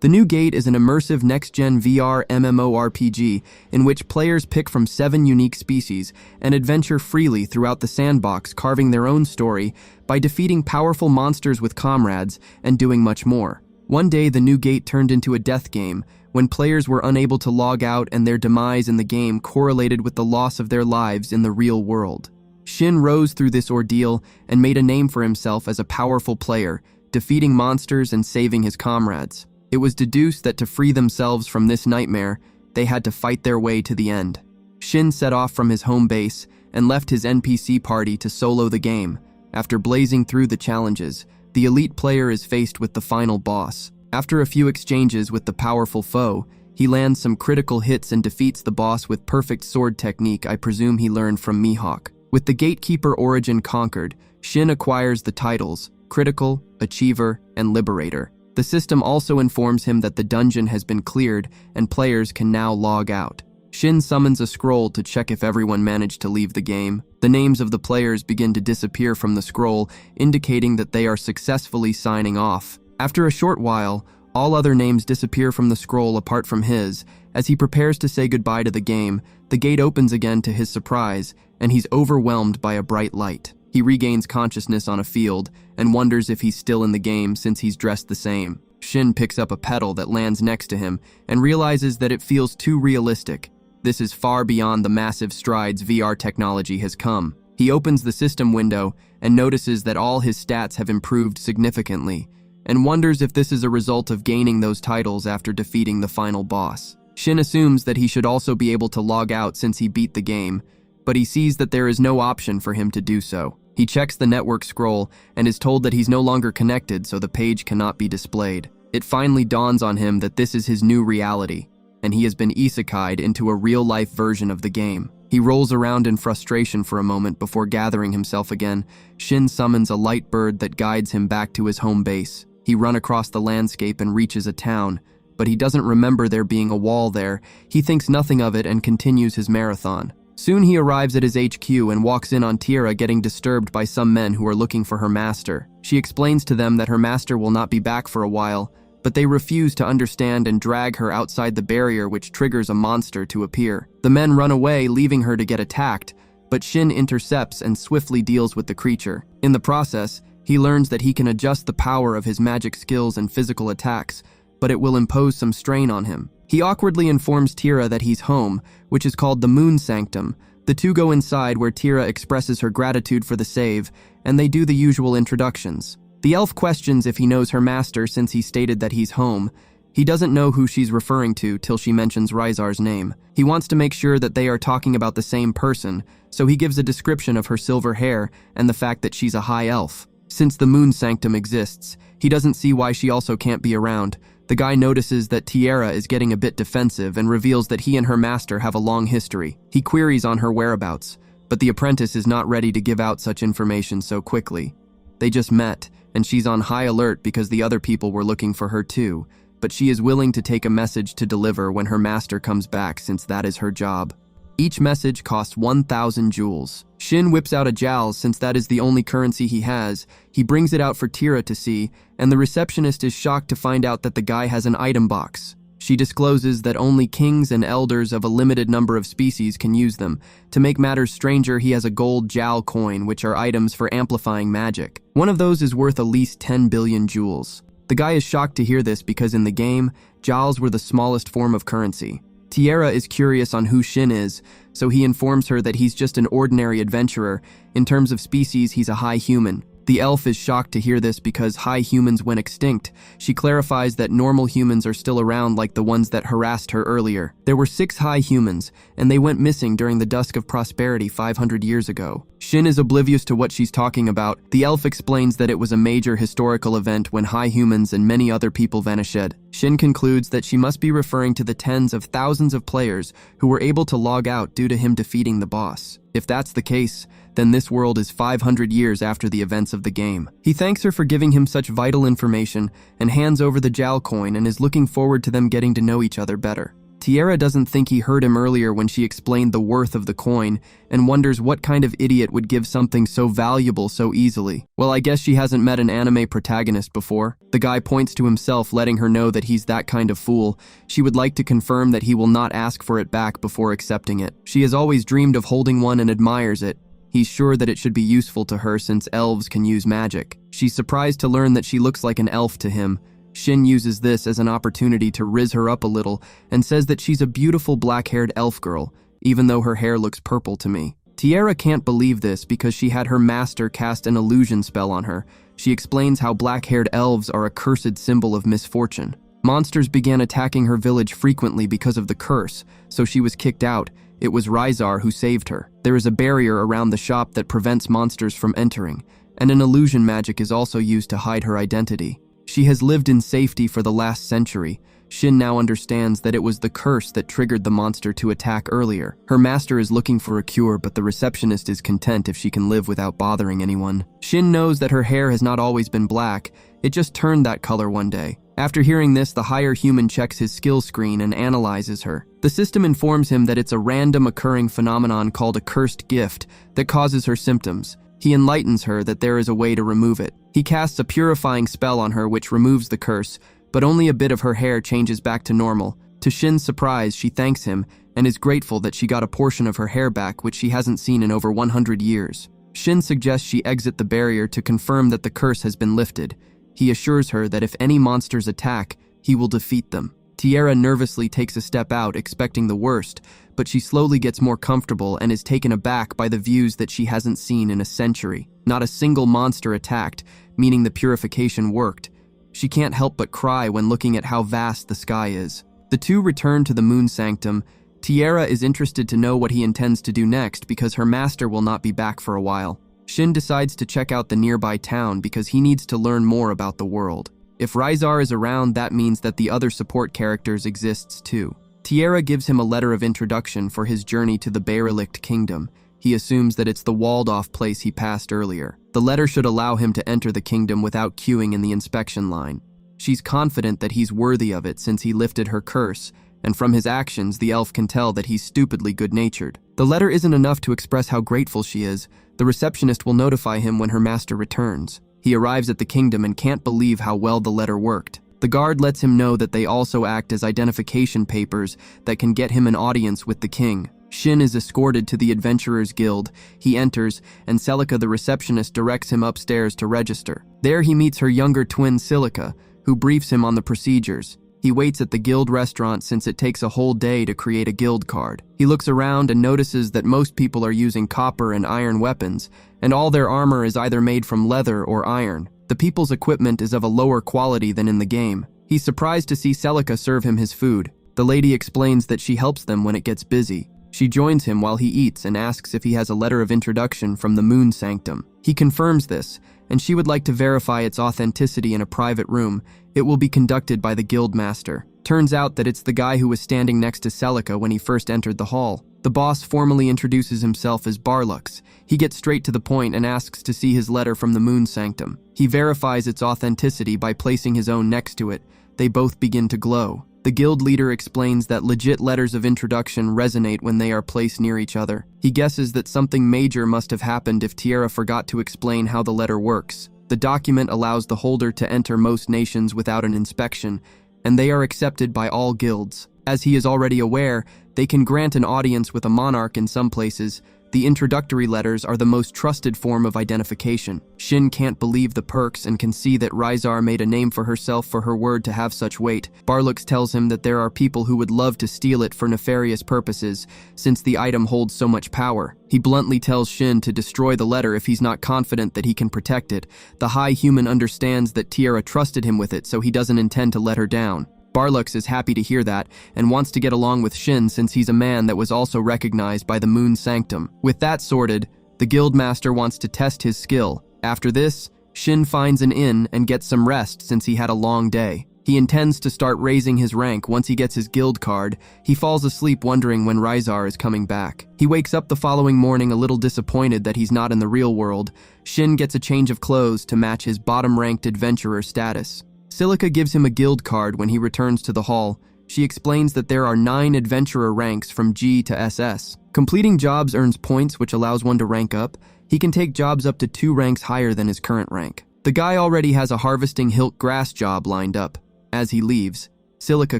The New Gate is an immersive next-gen VR MMORPG in which players pick from 7 unique species and adventure freely throughout the sandbox, carving their own story by defeating powerful monsters with comrades and doing much more. One day, the New Gate turned into a death game when players were unable to log out and their demise in the game correlated with the loss of their lives in the real world. Shin rose through this ordeal and made a name for himself as a powerful player, defeating monsters and saving his comrades. It was deduced that to free themselves from this nightmare, they had to fight their way to the end. Shin set off from his home base and left his NPC party to solo the game. After blazing through the challenges, the elite player is faced with the final boss. After a few exchanges with the powerful foe, he lands some critical hits and defeats the boss with perfect sword technique I presume he learned from Mihawk. With the Gatekeeper origin conquered, Shin acquires the titles Critical, Achiever, and Liberator. The system also informs him that the dungeon has been cleared and players can now log out. Shin summons a scroll to check if everyone managed to leave the game. The names of the players begin to disappear from the scroll, indicating that they are successfully signing off. After a short while, all other names disappear from the scroll apart from his. As he prepares to say goodbye to the game, the gate opens again to his surprise, and he's overwhelmed by a bright light. He regains consciousness on a field and wonders if he's still in the game since he's dressed the same. Shin picks up a petal that lands next to him and realizes that it feels too realistic. This is far beyond the massive strides VR technology has come. He opens the system window and notices that all his stats have improved significantly, and wonders if this is a result of gaining those titles after defeating the final boss. Shin assumes that he should also be able to log out since he beat the game, but he sees that there is no option for him to do so. He checks the network scroll and is told that he's no longer connected, so the page cannot be displayed. It finally dawns on him that this is his new reality, and he has been isekai'd into a real-life version of the game. He rolls around in frustration for a moment before gathering himself again. Shin summons a light bird that guides him back to his home base. He runs across the landscape and reaches a town, but he doesn't remember there being a wall there. He thinks nothing of it and continues his marathon. Soon he arrives at his HQ and walks in on Tira getting disturbed by some men who are looking for her master. She explains to them that her master will not be back for a while, but they refuse to understand and drag her outside the barrier, which triggers a monster to appear. The men run away, leaving her to get attacked, but Shin intercepts and swiftly deals with the creature. In the process, he learns that he can adjust the power of his magic skills and physical attacks, but it will impose some strain on him. He awkwardly informs Tira that he's home, which is called the Moon Sanctum. The two go inside where Tira expresses her gratitude for the save, and they do the usual introductions. The elf questions if he knows her master since he stated that he's home. He doesn't know who she's referring to till she mentions Rizar's name. He wants to make sure that they are talking about the same person, so he gives a description of her silver hair and the fact that she's a high elf. Since the Moon Sanctum exists, he doesn't see why she also can't be around. The guy notices that Tierra is getting a bit defensive and reveals that he and her master have a long history. He queries on her whereabouts, but the apprentice is not ready to give out such information so quickly. They just met, and she's on high alert because the other people were looking for her too, but she is willing to take a message to deliver when her master comes back since that is her job. Each message costs 1,000 jewels. Shin whips out a jowl since that is the only currency he has. He brings it out for Tira to see, and the receptionist is shocked to find out that the guy has an item box. She discloses that only kings and elders of a limited number of species can use them. To make matters stranger, he has a gold jowl coin, which are items for amplifying magic. One of those is worth at least 10 billion jewels. The guy is shocked to hear this because in the game, jowls were the smallest form of currency. Tierra is curious on who Shin is, so he informs her that he's just an ordinary adventurer. In terms of species, he's a high human. The elf is shocked to hear this because high humans went extinct. She clarifies that normal humans are still around like the ones that harassed her earlier. There were 6 high humans, and they went missing during the Dusk of Prosperity 500 years ago. Shin is oblivious to what she's talking about. The elf explains that it was a major historical event when high humans and many other people vanished. Shin concludes that she must be referring to the tens of thousands of players who were able to log out due to him defeating the boss. If that's the case, then this world is 500 years after the events of the game. He thanks her for giving him such vital information and hands over the jowl coin and is looking forward to them getting to know each other better. Tiara doesn't think he heard him earlier when she explained the worth of the coin and wonders what kind of idiot would give something so valuable so easily. Well, I guess she hasn't met an anime protagonist before. The guy points to himself, letting her know that he's that kind of fool. She would like to confirm that he will not ask for it back before accepting it. She has always dreamed of holding one and admires it. He's sure that it should be useful to her since elves can use magic. She's surprised to learn that she looks like an elf to him. Shin uses this as an opportunity to rizz her up a little and says that she's a beautiful black-haired elf girl, even though her hair looks purple to me. Tiara can't believe this because she had her master cast an illusion spell on her. She explains how black-haired elves are a cursed symbol of misfortune. Monsters began attacking her village frequently because of the curse, so she was kicked out. It was Reincarnated who saved her. There is a barrier around the shop that prevents monsters from entering, and an illusion magic is also used to hide her identity. She has lived in safety for the last century. Shin now understands that it was the curse that triggered the monster to attack earlier. Her master is looking for a cure, but the receptionist is content if she can live without bothering anyone. Shin knows that her hair has not always been black. It just turned that color one day. After hearing this, the higher human checks his skill screen and analyzes her. The system informs him that it's a random occurring phenomenon called a cursed gift that causes her symptoms. He enlightens her that there is a way to remove it. He casts a purifying spell on her which removes the curse, but only a bit of her hair changes back to normal. To Shin's surprise, she thanks him and is grateful that she got a portion of her hair back, which she hasn't seen in over 100 years. Shin suggests she exit the barrier to confirm that the curse has been lifted. He assures her that if any monsters attack, he will defeat them. Tiara nervously takes a step out, expecting the worst, but she slowly gets more comfortable and is taken aback by the views that she hasn't seen in a century. Not a single monster attacked, meaning the purification worked. She can't help but cry when looking at how vast the sky is. The two return to the moon sanctum. Tiara is interested to know what he intends to do next because her master will not be back for a while. Shin decides to check out the nearby town because he needs to learn more about the world. If Reincarnated is around, that means that the other support characters exists too. Tiara gives him a letter of introduction for his journey to the Derelict Kingdom. He assumes that it's the walled-off place he passed earlier. The letter should allow him to enter the kingdom without queuing in the inspection line. She's confident that he's worthy of it since he lifted her curse, and from his actions, the elf can tell that he's stupidly good-natured. The letter isn't enough to express how grateful she is. The receptionist will notify him when her master returns. He arrives at the kingdom and can't believe how well the letter worked. The guard lets him know that they also act as identification papers that can get him an audience with the king. Shin is escorted to the Adventurers Guild. He enters, and Celica the receptionist directs him upstairs to register. There he meets her younger twin Silica, who briefs him on the procedures. He waits at the guild restaurant since it takes a whole day to create a guild card. He looks around and notices that most people are using copper and iron weapons, and all their armor is either made from leather or iron. The people's equipment is of a lower quality than in the game. He's surprised to see Celica serve him his food. The lady explains that she helps them when it gets busy. She joins him while he eats and asks if he has a letter of introduction from the Moon Sanctum. He confirms this, and she would like to verify its authenticity in a private room. It will be conducted by the guild master. Turns out that it's the guy who was standing next to Celica when he first entered the hall. The boss formally introduces himself as Barlux. He gets straight to the point and asks to see his letter from the Moon Sanctum. He verifies its authenticity by placing his own next to it. They both begin to glow. The guild leader explains that legit letters of introduction resonate when they are placed near each other. He guesses that something major must have happened if Tiara forgot to explain how the letter works. The document allows the holder to enter most nations without an inspection, and they are accepted by all guilds. As he is already aware, they can grant an audience with a monarch in some places. The introductory letters are the most trusted form of identification. Shin can't believe the perks and can see that Reincarnated made a name for herself for her word to have such weight. Barlux tells him that there are people who would love to steal it for nefarious purposes, since the item holds so much power. He bluntly tells Shin to destroy the letter if he's not confident that he can protect it. The high human understands that Tiara trusted him with it, so he doesn't intend to let her down. Barlux is happy to hear that and wants to get along with Shin since he's a man that was also recognized by the Moon Sanctum. With that sorted, the guildmaster wants to test his skill. After this, Shin finds an inn and gets some rest since he had a long day. He intends to start raising his rank once he gets his guild card. He falls asleep wondering when Reincarnated is coming back. He wakes up the following morning a little disappointed that he's not in the real world. Shin gets a change of clothes to match his bottom-ranked adventurer status. Silica gives him a guild card when he returns to the hall. She explains that there are 9 adventurer ranks from G to SS. Completing jobs earns points, which allows one to rank up. He can take jobs up to 2 ranks higher than his current rank. The guy already has a harvesting hilt grass job lined up. As he leaves, Silica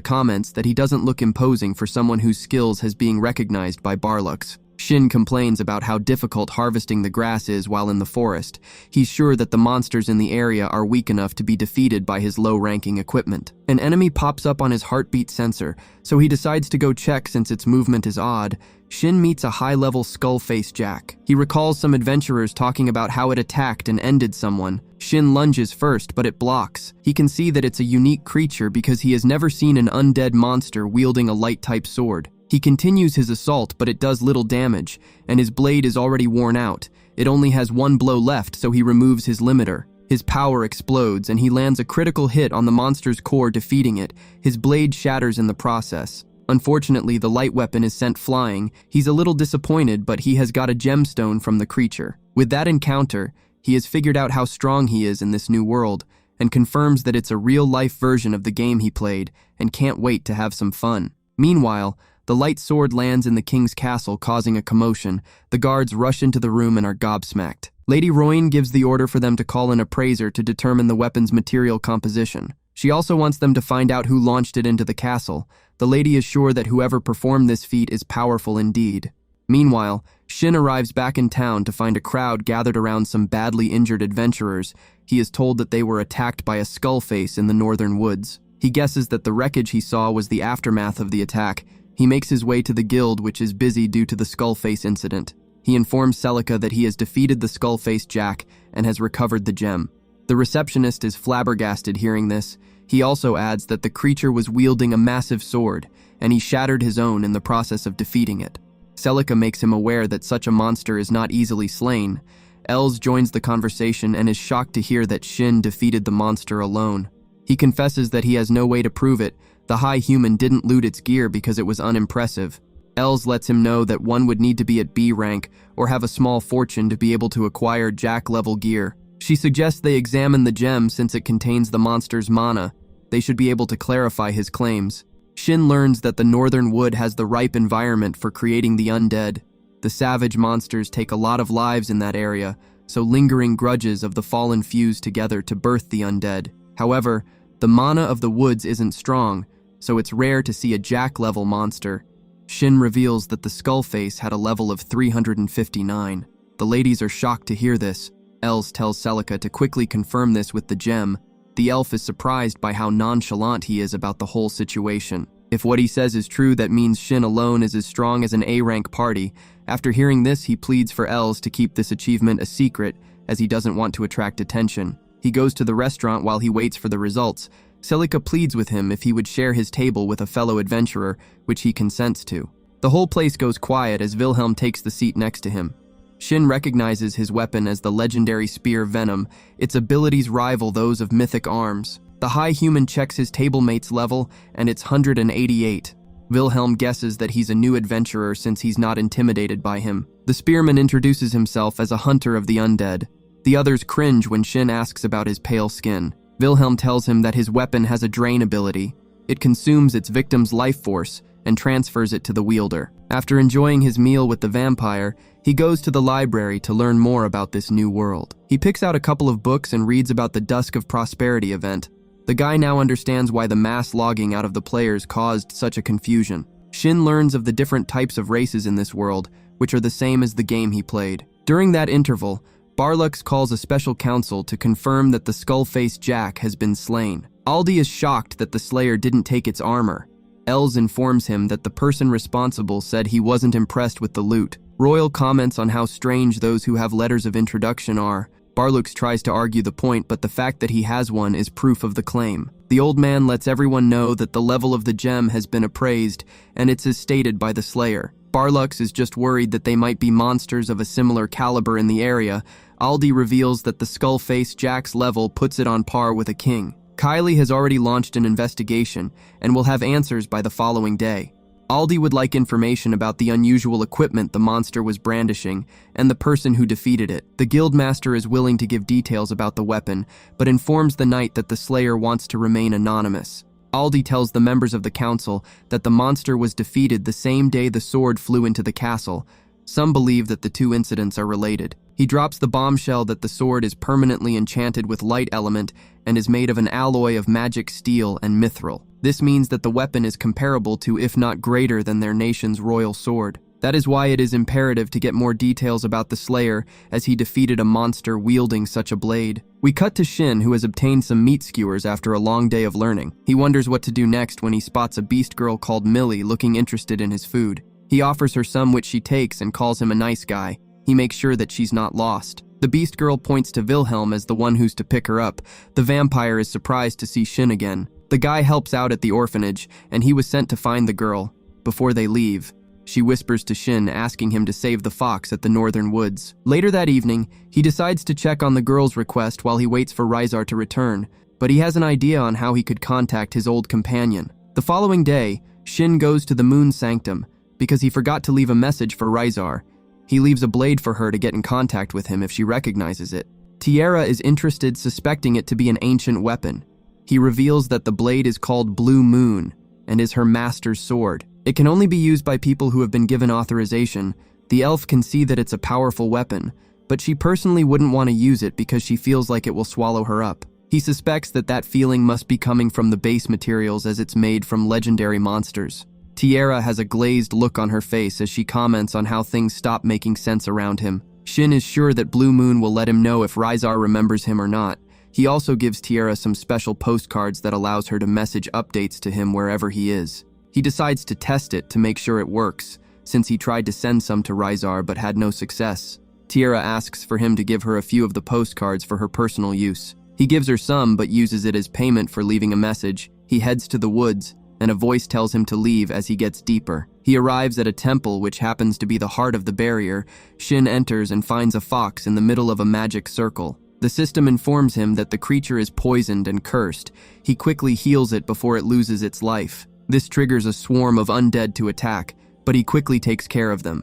comments that he doesn't look imposing for someone whose skills has being recognized by Barlux. Shin complains about how difficult harvesting the grass is while in the forest. He's sure that the monsters in the area are weak enough to be defeated by his low-ranking equipment. An enemy pops up on his heartbeat sensor, so he decides to go check since its movement is odd. Shin meets a high-level skull-faced Jack. He recalls some adventurers talking about how it attacked and ended someone. Shin lunges first, but it blocks. He can see that it's a unique creature because he has never seen an undead monster wielding a light-type sword. He continues his assault, but it does little damage, and his blade is already worn out. It only has 1 blow left, so he removes his limiter. His power explodes, and he lands a critical hit on the monster's core, defeating it. His blade shatters in the process. Unfortunately, the light weapon is sent flying. He's a little disappointed, but he has got a gemstone from the creature. With that encounter, he has figured out how strong he is in this new world, and confirms that it's a real-life version of the game he played, and can't wait to have some fun. Meanwhile, the light sword lands in the king's castle, causing a commotion. The guards rush into the room and are gobsmacked. Lady Royne gives the order for them to call an appraiser to determine the weapon's material composition. She also wants them to find out who launched it into the castle. The lady is sure that whoever performed this feat is powerful indeed. Meanwhile, Shin arrives back in town to find a crowd gathered around some badly injured adventurers. He is told that they were attacked by a skullface in the northern woods. He guesses that the wreckage he saw was the aftermath of the attack. He makes his way to the guild, which is busy due to the skullface incident. He informs Celica that he has defeated the skullface Jack and has recovered the gem. The receptionist is flabbergasted hearing this. He also adds that the creature was wielding a massive sword, and he shattered his own in the process of defeating it. Celica makes him aware that such a monster is not easily slain. Els joins the conversation and is shocked to hear that Shin defeated the monster alone. He confesses that he has no way to prove it. The high human didn't loot its gear because it was unimpressive. Els lets him know that one would need to be at B rank or have a small fortune to be able to acquire Jack-level gear. She suggests they examine the gem since it contains the monster's mana. They should be able to clarify his claims. Shin learns that the northern wood has the ripe environment for creating the undead. The savage monsters take a lot of lives in that area, so lingering grudges of the fallen fuse together to birth the undead. However, the mana of the woods isn't strong, so it's rare to see a Jack-level monster. Shin reveals that the skullface had a level of 359. The ladies are shocked to hear this. Els tells Celica to quickly confirm this with the gem. The elf is surprised by how nonchalant he is about the whole situation. If what he says is true, that means Shin alone is as strong as an A-rank party. After hearing this, he pleads for Els to keep this achievement a secret, as he doesn't want to attract attention. He goes to the restaurant while he waits for the results. Celica pleads with him if he would share his table with a fellow adventurer, which he consents to. The whole place goes quiet as Wilhelm takes the seat next to him. Shin recognizes his weapon as the legendary spear Venom. Its abilities rival those of mythic arms. The high human checks his tablemate's level, and it's 188. Wilhelm guesses that he's a new adventurer since he's not intimidated by him. The spearman introduces himself as a hunter of the undead. The others cringe when Shin asks about his pale skin. Wilhelm tells him that his weapon has a drain ability. It consumes its victim's life force and transfers it to the wielder. After enjoying his meal with the vampire, he goes to the library to learn more about this new world. He picks out a couple of books and reads about the Dusk of Prosperity event. The guy now understands why the mass logging out of the players caused such a confusion. Shin learns of the different types of races in this world, which are the same as the game he played. During that interval, Barlux calls a special council to confirm that the skull-faced Jack has been slain. Aldi is shocked that the Slayer didn't take its armor. Els informs him that the person responsible said he wasn't impressed with the loot. Royal comments on how strange those who have letters of introduction are. Barlux tries to argue the point, but the fact that he has one is proof of the claim. The old man lets everyone know that the level of the gem has been appraised, and it's as stated by the Slayer. Barlux is just worried that they might be monsters of a similar caliber in the area. Aldi reveals that the skull-faced Jack's level puts it on par with a king. Kylie has already launched an investigation and will have answers by the following day. Aldi would like information about the unusual equipment the monster was brandishing and the person who defeated it. The guildmaster is willing to give details about the weapon, but informs the knight that the Slayer wants to remain anonymous. Aldi tells the members of the council that the monster was defeated the same day the sword flew into the castle. Some believe that the two incidents are related. He drops the bombshell that the sword is permanently enchanted with light element and is made of an alloy of magic steel and mithril. This means that the weapon is comparable to, if not greater than, their nation's royal sword. That is why it is imperative to get more details about the Slayer, as he defeated a monster wielding such a blade. We cut to Shin, who has obtained some meat skewers after a long day of learning. He wonders what to do next when he spots a beast girl called Millie looking interested in his food. He offers her some, which she takes, and calls him a nice guy. He makes sure that she's not lost. The beast girl points to Wilhelm as the one who's to pick her up. The vampire is surprised to see Shin again. The guy helps out at the orphanage, and he was sent to find the girl. Before they leave, she whispers to Shin, asking him to save the fox at the northern woods. Later that evening, he decides to check on the girl's request while he waits for Rysar to return, but he has an idea on how he could contact his old companion. The following day, Shin goes to the Moon Sanctum because he forgot to leave a message for Rysar. He leaves a blade for her to get in contact with him if she recognizes it. Tierra is interested, suspecting it to be an ancient weapon. He reveals that the blade is called Blue Moon and is her master's sword. It can only be used by people who have been given authorization. The elf can see that it's a powerful weapon, but she personally wouldn't want to use it because she feels like it will swallow her up. He suspects that that feeling must be coming from the base materials, as it's made from legendary monsters. Tierra has a glazed look on her face as she comments on how things stop making sense around him. Shin is sure that Blue Moon will let him know if Rysar remembers him or not. He also gives Tierra some special postcards that allows her to message updates to him wherever he is. He decides to test it to make sure it works, since he tried to send some to Rysar but had no success. Tierra asks for him to give her a few of the postcards for her personal use. He gives her some but uses it as payment for leaving a message. He heads to the woods, and a voice tells him to leave as he gets deeper. He arrives at a temple which happens to be the heart of the barrier. Shin enters and finds a fox in the middle of a magic circle. The system informs him that the creature is poisoned and cursed. He quickly heals it before it loses its life. This triggers a swarm of undead to attack, but he quickly takes care of them.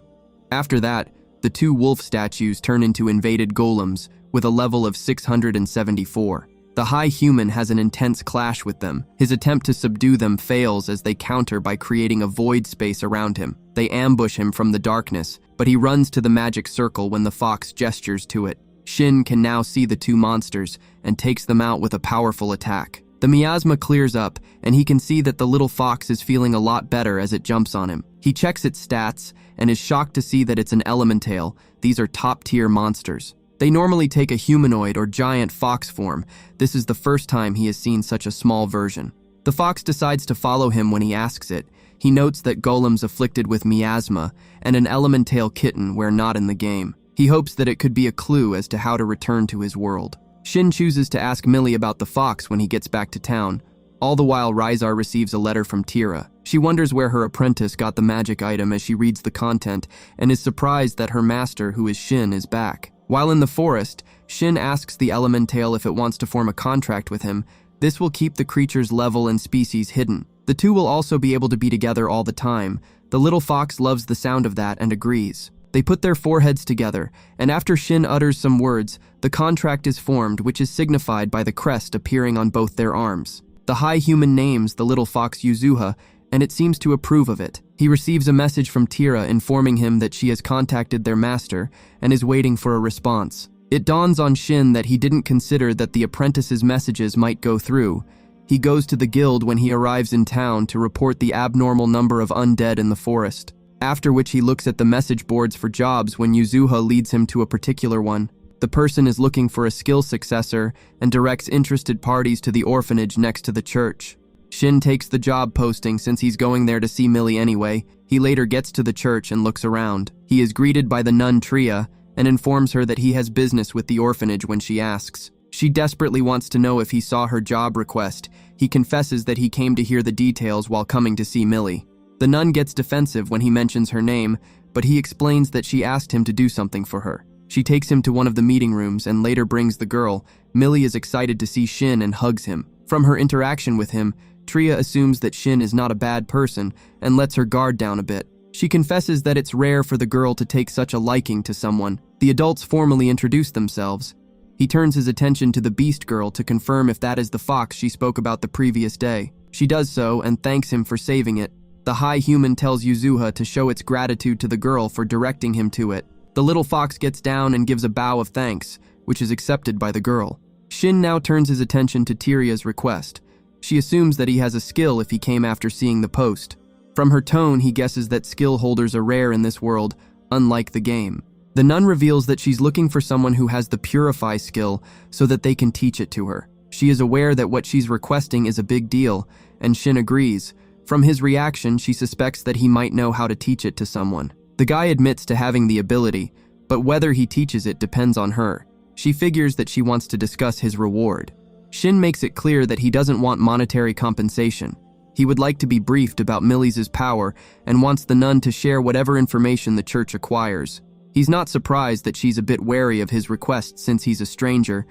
After that, the two wolf statues turn into invaded golems with a level of 674. The high human has an intense clash with them. His attempt to subdue them fails as they counter by creating a void space around him. They ambush him from the darkness, but he runs to the magic circle when the fox gestures to it. Shin can now see the two monsters and takes them out with a powerful attack. The miasma clears up, and he can see that the little fox is feeling a lot better as it jumps on him. He checks its stats and is shocked to see that it's an elemental. These are top-tier monsters. They normally take a humanoid or giant fox form. This is the first time he has seen such a small version. The fox decides to follow him when he asks it. He notes that golems afflicted with miasma and an elemental kitten were not in the game. He hopes that it could be a clue as to how to return to his world. Shin chooses to ask Millie about the fox when he gets back to town. All the while, Rysar receives a letter from Tierra. She wonders where her apprentice got the magic item as she reads the content and is surprised that her master, who is Shin, is back. While in the forest, Shin asks the elemental if it wants to form a contract with him. This will keep the creature's level and species hidden. The two will also be able to be together all the time. The little fox loves the sound of that and agrees. They put their foreheads together, and after Shin utters some words, the contract is formed, which is signified by the crest appearing on both their arms. The high human names the little fox Yuzuha, and it seems to approve of it. He receives a message from Tierra informing him that she has contacted their master and is waiting for a response. It dawns on Shin that he didn't consider that the apprentice's messages might go through. He goes to the guild when he arrives in town to report the abnormal number of undead in the forest. After which he looks at the message boards for jobs when Yuzuha leads him to a particular one. The person is looking for a skill successor and directs interested parties to the orphanage next to the church. Shin takes the job posting since he's going there to see Millie anyway. He later gets to the church and looks around. He is greeted by the nun Tria and informs her that he has business with the orphanage when she asks. She desperately wants to know if he saw her job request. He confesses that he came to hear the details while coming to see Millie. The nun gets defensive when he mentions her name, but he explains that she asked him to do something for her. She takes him to one of the meeting rooms and later brings the girl. Millie is excited to see Shin and hugs him. From her interaction with him, Tria assumes that Shin is not a bad person and lets her guard down a bit. She confesses that it's rare for the girl to take such a liking to someone. The adults formally introduce themselves. He turns his attention to the beast girl to confirm if that is the fox she spoke about the previous day. She does so and thanks him for saving it. The high human tells Yuzuha to show its gratitude to the girl for directing him to it. The little fox gets down and gives a bow of thanks, which is accepted by the girl. Shin now turns his attention to Tyria's request. She assumes that he has a skill if he came after seeing the post. From her tone, he guesses that skill holders are rare in this world, unlike the game. The nun reveals that she's looking for someone who has the Purify skill so that they can teach it to her. She is aware that what she's requesting is a big deal, and Shin agrees. From his reaction, she suspects that he might know how to teach it to someone. The guy admits to having the ability, but whether he teaches it depends on her. She figures that she wants to discuss his reward. Shin makes it clear that he doesn't want monetary compensation. He would like to be briefed about Millie's power and wants the nun to share whatever information the church acquires. He's not surprised that she's a bit wary of his request since he's a stranger,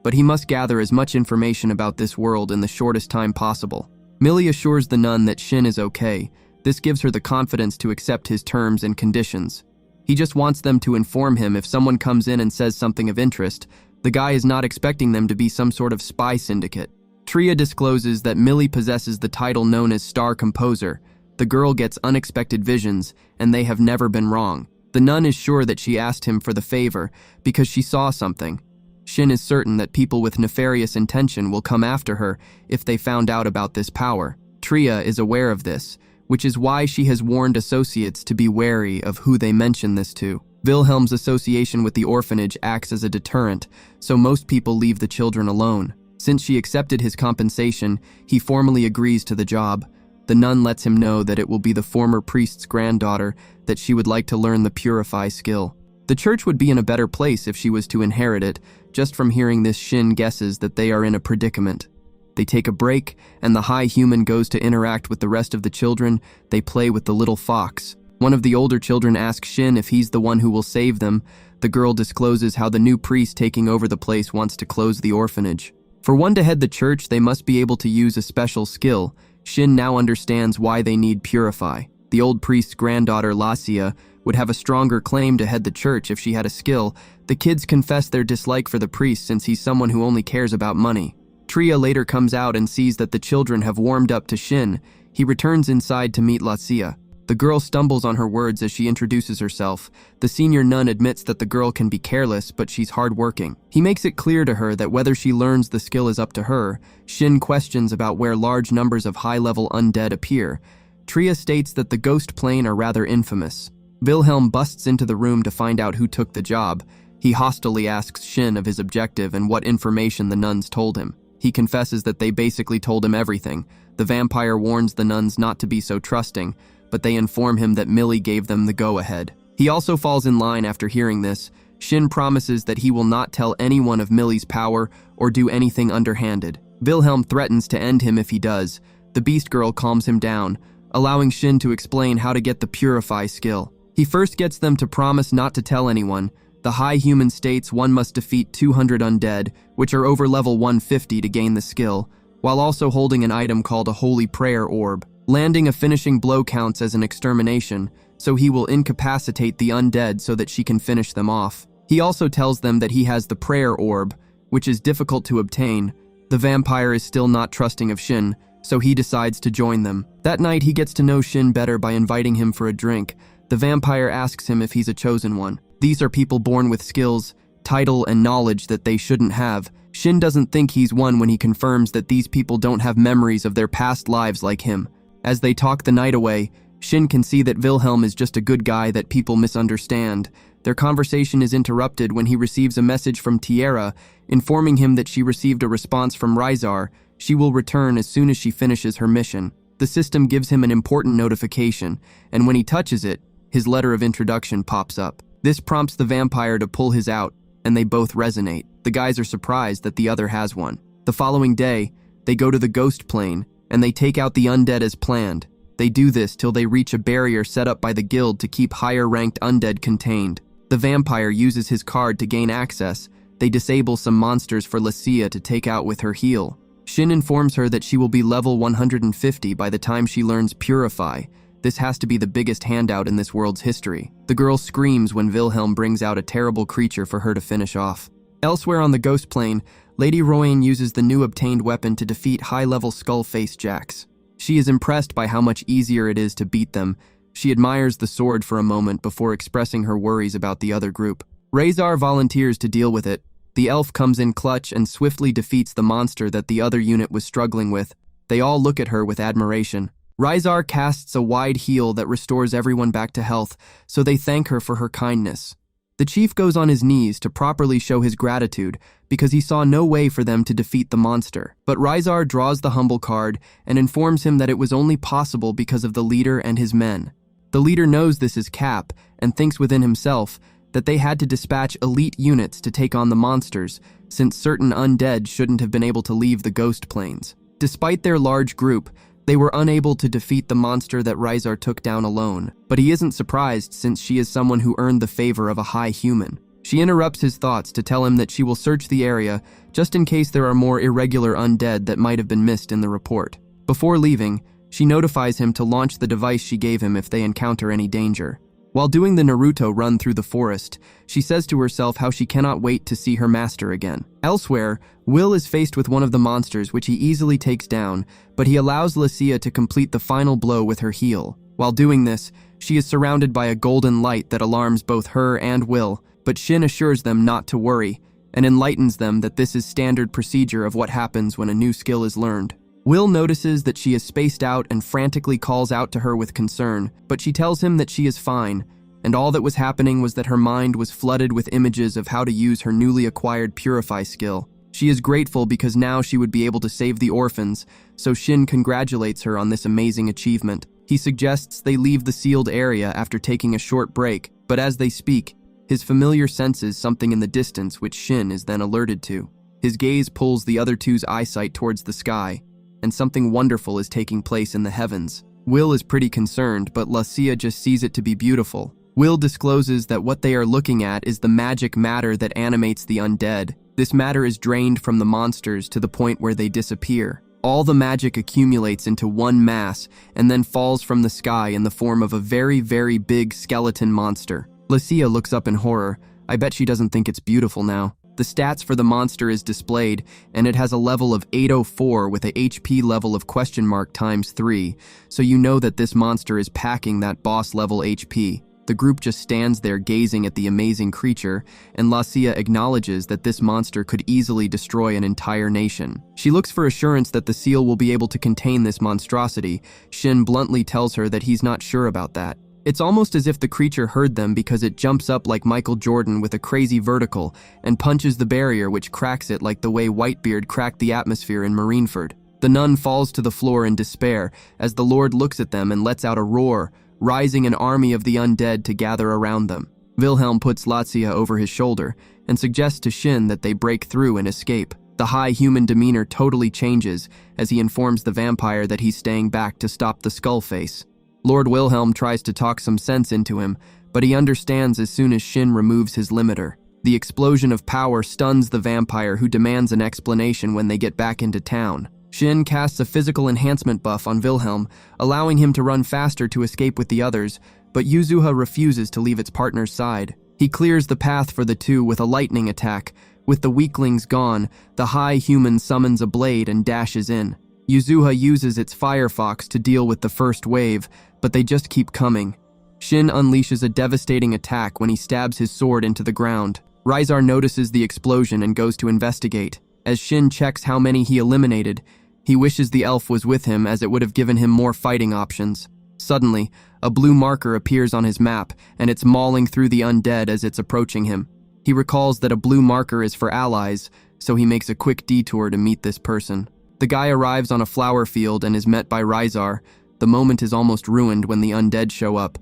but he must gather as much information about this world in the shortest time possible. Millie assures the nun that Shin is okay. This gives her the confidence to accept his terms and conditions. He just wants them to inform him if someone comes in and says something of interest. The guy is not expecting them to be some sort of spy syndicate. Tria discloses that Millie possesses the title known as Star Composer. The girl gets unexpected visions, and they have never been wrong. The nun is sure that she asked him for the favor because she saw something. Shin is certain that people with nefarious intention will come after her if they found out about this power. Tria is aware of this, which is why she has warned associates to be wary of who they mention this to. Wilhelm's association with the orphanage acts as a deterrent, so most people leave the children alone. Since she accepted his compensation, he formally agrees to the job. The nun lets him know that it will be the former priest's granddaughter, that she would like to learn the Purify skill. The church would be in a better place if she was to inherit it. Just from hearing this, Shin guesses that they are in a predicament. They take a break, and the high human goes to interact with the rest of the children. They play with the little fox. One of the older children asks Shin if he's the one who will save them. The girl discloses how the new priest taking over the place wants to close the orphanage. For one to head the church, they must be able to use a special skill. Shin now understands why they need Purify. The old priest's granddaughter, Lacia, would have a stronger claim to head the church if she had a skill. The kids confess their dislike for the priest since he's someone who only cares about money. Tria later comes out and sees that the children have warmed up to Shin. He returns inside to meet Lacia. The girl stumbles on her words as she introduces herself. The senior nun admits that the girl can be careless, but she's hardworking. He makes it clear to her that whether she learns the skill is up to her. Shin questions about where large numbers of high-level undead appear. Tria states that the ghost plane are rather infamous. Wilhelm busts into the room to find out who took the job. He hostilely asks Shin of his objective and what information the nuns told him. He confesses that they basically told him everything. The vampire warns the nuns not to be so trusting, but they inform him that Millie gave them the go-ahead. He also falls in line after hearing this. Shin promises that he will not tell anyone of Millie's power or do anything underhanded. Wilhelm threatens to end him if he does. The beast girl calms him down, allowing Shin to explain how to get the Purify skill. He first gets them to promise not to tell anyone. The high human states one must defeat 200 undead, which are over level 150 to gain the skill, while also holding an item called a Holy Prayer Orb. Landing a finishing blow counts as an extermination, so he will incapacitate the undead so that she can finish them off. He also tells them that he has the Prayer Orb, which is difficult to obtain. The vampire is still not trusting of Shin, so he decides to join them. That night, he gets to know Shin better by inviting him for a drink. The vampire asks him if he's a chosen one. These are people born with skills, title, and knowledge that they shouldn't have. Shin doesn't think he's one when he confirms that these people don't have memories of their past lives like him. As they talk the night away, Shin can see that Wilhelm is just a good guy that people misunderstand. Their conversation is interrupted when he receives a message from Tierra, informing him that she received a response from Rizar. She will return as soon as she finishes her mission. The system gives him an important notification, and when he touches it, his letter of introduction pops up. This prompts the vampire to pull his out, and they both resonate. The guys are surprised that the other has one. The following day, they go to the ghost plane, and they take out the undead as planned. They do this till they reach a barrier set up by the guild to keep higher-ranked undead contained. The vampire uses his card to gain access. They disable some monsters for Lacia to take out with her heal. Shin informs her that she will be level 150 by the time she learns Purify. This has to be the biggest handout in this world's history. The girl screams when Wilhelm brings out a terrible creature for her to finish off. Elsewhere on the ghost plane, Lady Royan uses the new obtained weapon to defeat high-level skull-face jacks. She is impressed by how much easier it is to beat them. She admires the sword for a moment before expressing her worries about the other group. Razar volunteers to deal with it. The elf comes in clutch and swiftly defeats the monster that the other unit was struggling with. They all look at her with admiration. Razar casts a wide heal that restores everyone back to health, so they thank her for her kindness. The chief goes on his knees to properly show his gratitude because he saw no way for them to defeat the monster. But Razar draws the humble card and informs him that it was only possible because of the leader and his men. The leader knows this is Cap and thinks within himself that they had to dispatch elite units to take on the monsters, since certain undead shouldn't have been able to leave the ghost planes. Despite their large group, they were unable to defeat the monster that Razar took down alone, but he isn't surprised since she is someone who earned the favor of a high human. She interrupts his thoughts to tell him that she will search the area just in case there are more irregular undead that might have been missed in the report. Before leaving, she notifies him to launch the device she gave him if they encounter any danger. While doing the Naruto run through the forest, she says to herself how she cannot wait to see her master again. Elsewhere, Will is faced with one of the monsters which he easily takes down, but he allows Lucia to complete the final blow with her heal. While doing this, she is surrounded by a golden light that alarms both her and Will, but Shin assures them not to worry and enlightens them that this is standard procedure of what happens when a new skill is learned. Will notices that she is spaced out and frantically calls out to her with concern, but she tells him that she is fine, and all that was happening was that her mind was flooded with images of how to use her newly acquired Purify skill. She is grateful because now she would be able to save the orphans, so Shin congratulates her on this amazing achievement. He suggests they leave the sealed area after taking a short break, but as they speak, his familiar senses something in the distance which Shin is then alerted to. His gaze pulls the other two's eyesight towards the sky, and something wonderful is taking place in the heavens. Will is pretty concerned, but Lucia just sees it to be beautiful. Will discloses that what they are looking at is the magic matter that animates the undead. This matter is drained from the monsters to the point where they disappear. All the magic accumulates into one mass and then falls from the sky in the form of a very, very big skeleton monster. Lucia looks up in horror. I bet she doesn't think it's beautiful now. The stats for the monster is displayed, and it has a level of 804 with a HP level of !3, so you know that this monster is packing that boss level HP. The group just stands there gazing at the amazing creature, and Lucia acknowledges that this monster could easily destroy an entire nation. She looks for assurance that the seal will be able to contain this monstrosity. Shin bluntly tells her that he's not sure about that. It's almost as if the creature heard them because it jumps up like Michael Jordan with a crazy vertical and punches the barrier which cracks it like the way Whitebeard cracked the atmosphere in Marineford. The nun falls to the floor in despair as the Lord looks at them and lets out a roar, rising an army of the undead to gather around them. Wilhelm puts Lucia over his shoulder and suggests to Shin that they break through and escape. The high human demeanor totally changes as he informs the vampire that he's staying back to stop the skull face. Lord Wilhelm tries to talk some sense into him, but he understands as soon as Shin removes his limiter. The explosion of power stuns the vampire, who demands an explanation when they get back into town. Shin casts a physical enhancement buff on Wilhelm, allowing him to run faster to escape with the others, but Yuzuha refuses to leave its partner's side. He clears the path for the two with a lightning attack. With the weaklings gone, the high human summons a blade and dashes in. Yuzuha uses its Firefox to deal with the first wave, but they just keep coming. Shin unleashes a devastating attack when he stabs his sword into the ground. Razar notices the explosion and goes to investigate. As Shin checks how many he eliminated, he wishes the elf was with him as it would have given him more fighting options. Suddenly, a blue marker appears on his map, and it's mauling through the undead as it's approaching him. He recalls that a blue marker is for allies, so he makes a quick detour to meet this person. The guy arrives on a flower field and is met by Razar. The moment is almost ruined when the undead show up,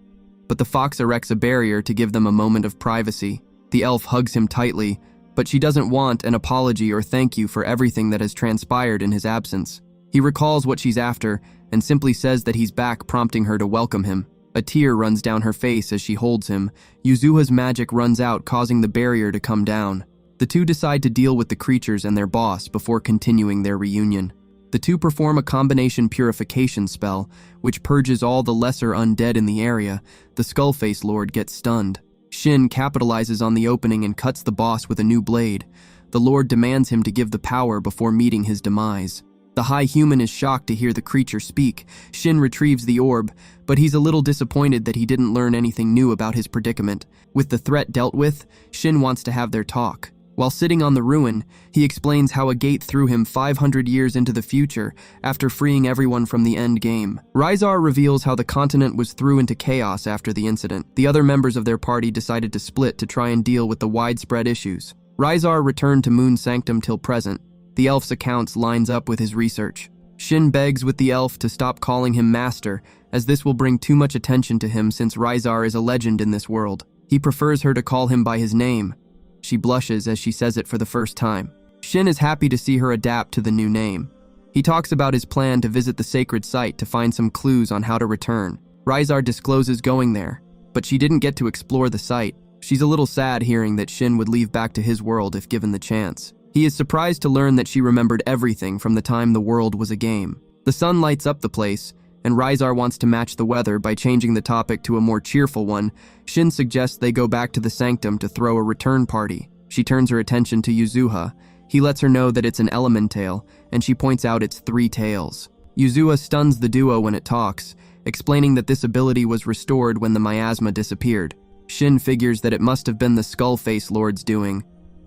but the fox erects a barrier to give them a moment of privacy. The elf hugs him tightly, but she doesn't want an apology or thank you for everything that has transpired in his absence. He recalls what she's after and simply says that he's back, prompting her to welcome him. A tear runs down her face as she holds him. Yuzuha's magic runs out, causing the barrier to come down. The two decide to deal with the creatures and their boss before continuing their reunion. The two perform a combination purification spell, which purges all the lesser undead in the area. The Skullface Lord gets stunned. Shin capitalizes on the opening and cuts the boss with a new blade, The Lord demands him to give the power before meeting his demise. The High Human is shocked to hear the creature speak. Shin retrieves the orb, but he's a little disappointed that he didn't learn anything new about his predicament. With the threat dealt with, Shin wants to have their talk. While sitting on the ruin, he explains how a gate threw him 500 years into the future after freeing everyone from the end game. Rysar reveals how the continent was thrown into chaos after the incident. The other members of their party decided to split to try and deal with the widespread issues. Rysar returned to Moon Sanctum till present. The elf's accounts lines up with his research. Shin begs with the elf to stop calling him master, as this will bring too much attention to him since Rysar is a legend in this world. He prefers her to call him by his name. She blushes as she says it for the first time. Shin is happy to see her adapt to the new name. He talks about his plan to visit the sacred site to find some clues on how to return. Rysar discloses going there, but she didn't get to explore the site. She's a little sad hearing that Shin would leave back to his world if given the chance. He is surprised to learn that she remembered everything from the time the world was a game. The sun lights up the place, and Rysar wants to match the weather by changing the topic to a more cheerful one. Shin suggests they go back to the sanctum to throw a return party. She turns her attention to Yuzuha. He lets her know that it's an elemental, and she points out its 3 tails. Yuzuha stuns the duo when it talks, explaining that this ability was restored when the miasma disappeared. Shin figures that it must have been the Skullface Lord's doing.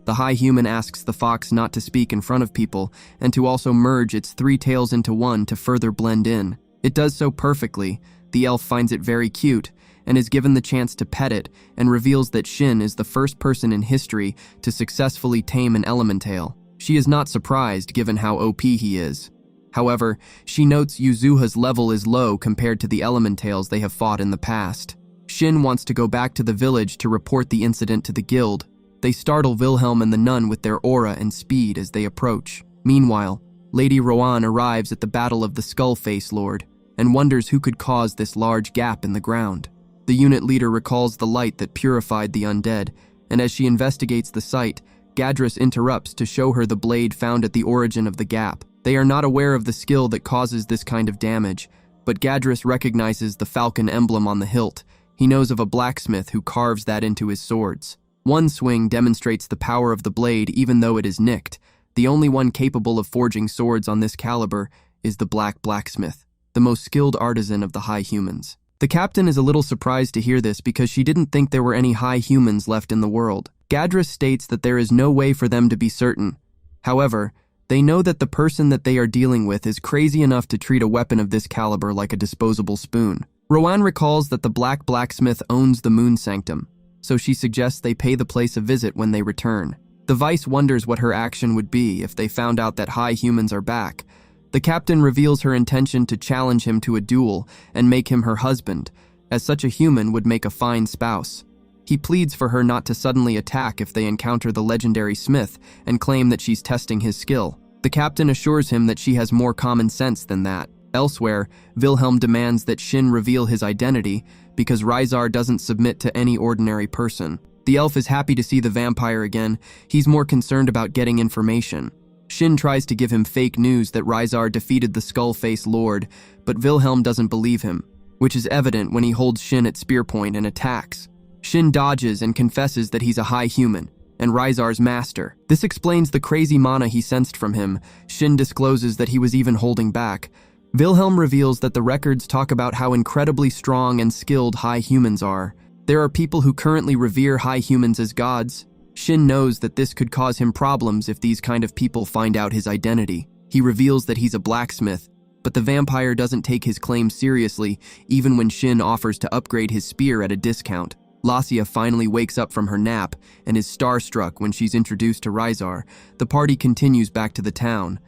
The High Human asks the fox not to speak in front of people, and to also merge its 3 tails into one to further blend in. It does so perfectly. The elf finds it very cute, and is given the chance to pet it, and reveals that Shin is the first person in history to successfully tame an elemental. She is not surprised given how OP he is. However, she notes Yuzuha's level is low compared to the elementals they have fought in the past. Shin wants to go back to the village to report the incident to the guild. They startle Wilhelm and the nun with their aura and speed as they approach. Meanwhile, Lady Rohan arrives at the Battle of the Skullface Lord, and wonders who could cause this large gap in the ground. The unit leader recalls the light that purified the undead, and as she investigates the site, Gadrus interrupts to show her the blade found at the origin of the gap. They are not aware of the skill that causes this kind of damage, but Gadrus recognizes the falcon emblem on the hilt. He knows of a blacksmith who carves that into his swords. One swing demonstrates the power of the blade even though it is nicked. The only one capable of forging swords on this caliber is the Black Blacksmith, the most skilled artisan of the High Humans. The captain is a little surprised to hear this because she didn't think there were any High Humans left in the world. Gadrus states that there is no way for them to be certain. However, they know that the person that they are dealing with is crazy enough to treat a weapon of this caliber like a disposable spoon. Rohan recalls that the Black Blacksmith owns the Moon Sanctum, so she suggests they pay the place a visit when they return. The Vice wonders what her action would be if they found out that High Humans are back. The captain reveals her intention to challenge him to a duel and make him her husband, as such a human would make a fine spouse. He pleads for her not to suddenly attack if they encounter the legendary smith and claim that she's testing his skill. The captain assures him that she has more common sense than that. Elsewhere, Wilhelm demands that Shin reveal his identity because Rysar doesn't submit to any ordinary person. The elf is happy to see the vampire again. He's more concerned about getting information. Shin tries to give him fake news that Rysar defeated the Skullface Lord, but Wilhelm doesn't believe him, which is evident when he holds Shin at spear point and attacks. Shin dodges and confesses that he's a High Human and Rysar's master. This explains the crazy mana he sensed from him. Shin discloses that he was even holding back. Wilhelm reveals that the records talk about how incredibly strong and skilled High Humans are. There are people who currently revere High Humans as gods. Shin knows that this could cause him problems if these kind of people find out his identity. He reveals that he's a blacksmith, but the vampire doesn't take his claim seriously, even when Shin offers to upgrade his spear at a discount. Lassia finally wakes up from her nap and is starstruck when she's introduced to Rysar. The party continues back to the town,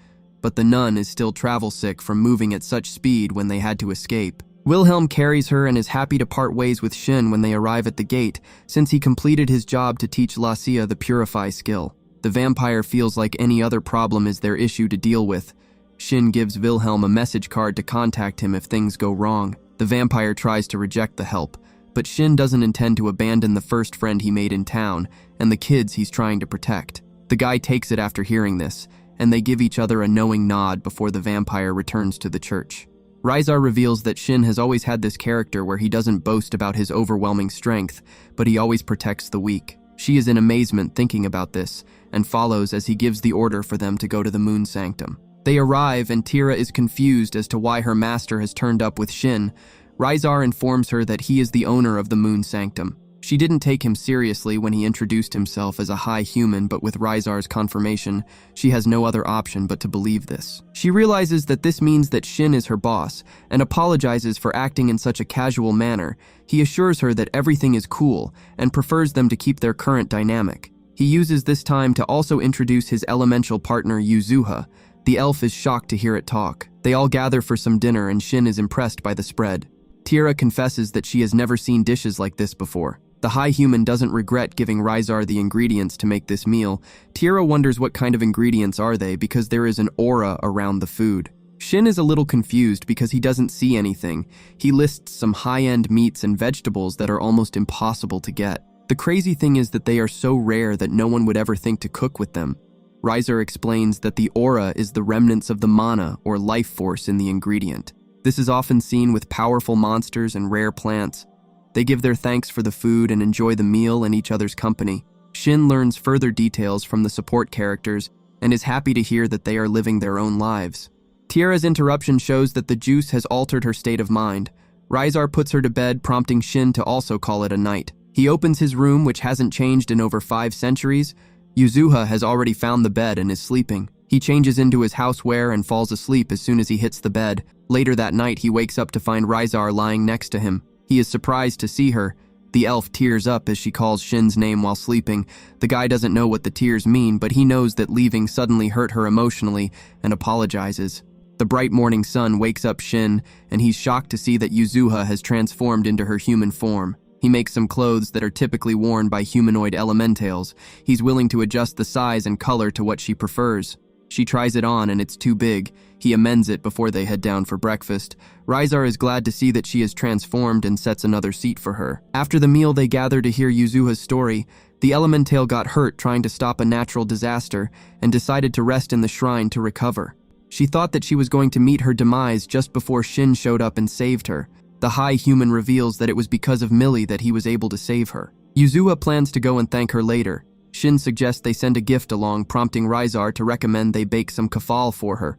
but the nun is still travel sick from moving at such speed when they had to escape. Wilhelm carries her and is happy to part ways with Shin when they arrive at the gate, since he completed his job to teach Lassia the Purify skill. The vampire feels like any other problem is their issue to deal with. Shin gives Wilhelm a message card to contact him if things go wrong. The vampire tries to reject the help, but Shin doesn't intend to abandon the first friend he made in town and the kids he's trying to protect. The guy takes it after hearing this, and they give each other a knowing nod before the vampire returns to the church. Rysar reveals that Shin has always had this character where he doesn't boast about his overwhelming strength, but he always protects the weak. She is in amazement thinking about this, and follows as he gives the order for them to go to the moon sanctum. They arrive, and Tira is confused as to why her master has turned up with Shin. Rysar informs her that he is the owner of the moon sanctum. She didn't take him seriously when he introduced himself as a high human, but with Rysar's confirmation, she has no other option but to believe this. She realizes that this means that Shin is her boss, and apologizes for acting in such a casual manner. He assures her that everything is cool, and prefers them to keep their current dynamic. He uses this time to also introduce his elemental partner Yuzuha. The elf is shocked to hear it talk. They all gather for some dinner, and Shin is impressed by the spread. Tira confesses that she has never seen dishes like this before. The high human doesn't regret giving Rysar the ingredients to make this meal. Tira wonders what kind of ingredients are they, because there is an aura around the food. Shin is a little confused because he doesn't see anything. He lists some high-end meats and vegetables that are almost impossible to get. The crazy thing is that they are so rare that no one would ever think to cook with them. Rysar explains that the aura is the remnants of the mana or life force in the ingredient. This is often seen with powerful monsters and rare plants. They give their thanks for the food and enjoy the meal and each other's company. Shin learns further details from the support characters and is happy to hear that they are living their own lives. Tira's interruption shows that the juice has altered her state of mind. Rysar puts her to bed, prompting Shin to also call it a night. He opens his room, which hasn't changed in over 5 centuries. Yuzuha has already found the bed and is sleeping. He changes into his housewear and falls asleep as soon as he hits the bed. Later that night, he wakes up to find Rysar lying next to him. He is surprised to see her. The elf tears up as she calls Shin's name while sleeping. The guy doesn't know what the tears mean, but he knows that leaving suddenly hurt her emotionally and apologizes. The bright morning sun wakes up Shin, and he's shocked to see that Yuzuha has transformed into her human form. He makes some clothes that are typically worn by humanoid elementals. He's willing to adjust the size and color to what she prefers. She tries it on and it's too big. He amends it before they head down for breakfast. Rysar is glad to see that she is transformed and sets another seat for her. After the meal, they gather to hear Yuzuha's story. The elemental got hurt trying to stop a natural disaster and decided to rest in the shrine to recover. She thought that she was going to meet her demise just before Shin showed up and saved her. The high human reveals that it was because of Millie that he was able to save her. Yuzuha plans to go and thank her later. Shin suggests they send a gift along, prompting Rysar to recommend they bake some kafal for her.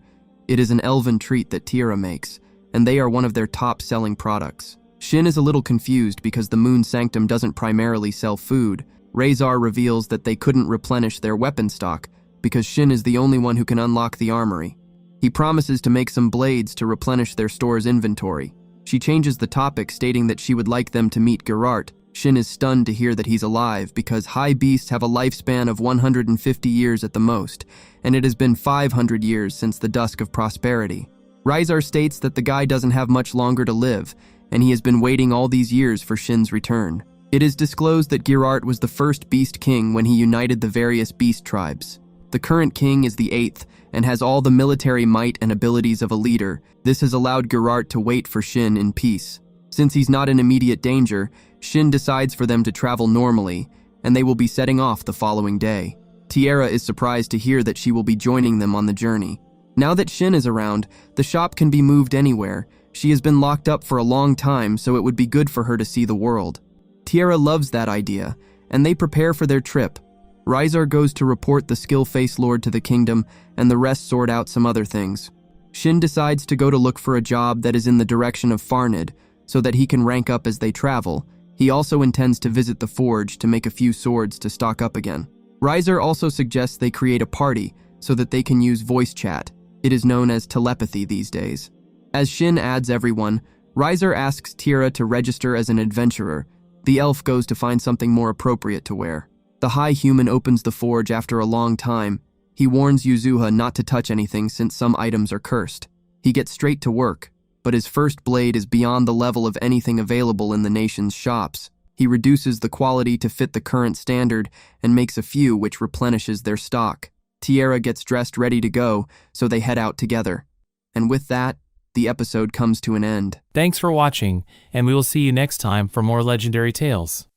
It is an elven treat that Tira makes, and they are one of their top-selling products. Shin is a little confused because the Moon Sanctum doesn't primarily sell food. Rysar reveals that they couldn't replenish their weapon stock because Shin is the only one who can unlock the armory. He promises to make some blades to replenish their store's inventory. She changes the topic, stating that she would like them to meet Geralt. Shin is stunned to hear that he's alive because high beasts have a lifespan of 150 years at the most, and it has been 500 years since the dusk of prosperity. Rysar states that the guy doesn't have much longer to live, and he has been waiting all these years for Shin's return. It is disclosed that Geralt was the first beast king when he united the various beast tribes. The current king is the 8th, and has all the military might and abilities of a leader. This has allowed Geralt to wait for Shin in peace. Since he's not in immediate danger, Shin decides for them to travel normally, and they will be setting off the following day. Tira is surprised to hear that she will be joining them on the journey. Now that Shin is around, the shop can be moved anywhere. She has been locked up for a long time, so it would be good for her to see the world. Tira loves that idea, and they prepare for their trip. Rysar goes to report the Skill-Face Lord to the kingdom, and the rest sort out some other things. Shin decides to go to look for a job that is in the direction of Farnid, so that he can rank up as they travel. He also intends to visit the forge to make a few swords to stock up again. Rysar also suggests they create a party so that they can use voice chat. It is known as telepathy these days. As Shin adds everyone, Rysar asks Tira to register as an adventurer. The elf goes to find something more appropriate to wear. The high human opens the forge after a long time. He warns Yuzuha not to touch anything since some items are cursed. He gets straight to work, but his first blade is beyond the level of anything available in the nation's shops. He reduces the quality to fit the current standard and makes a few which replenishes their stock. Tira gets dressed ready to go, so they head out together. And with that, the episode comes to an end. Thanks for watching, and we will see you next time for more legendary tales.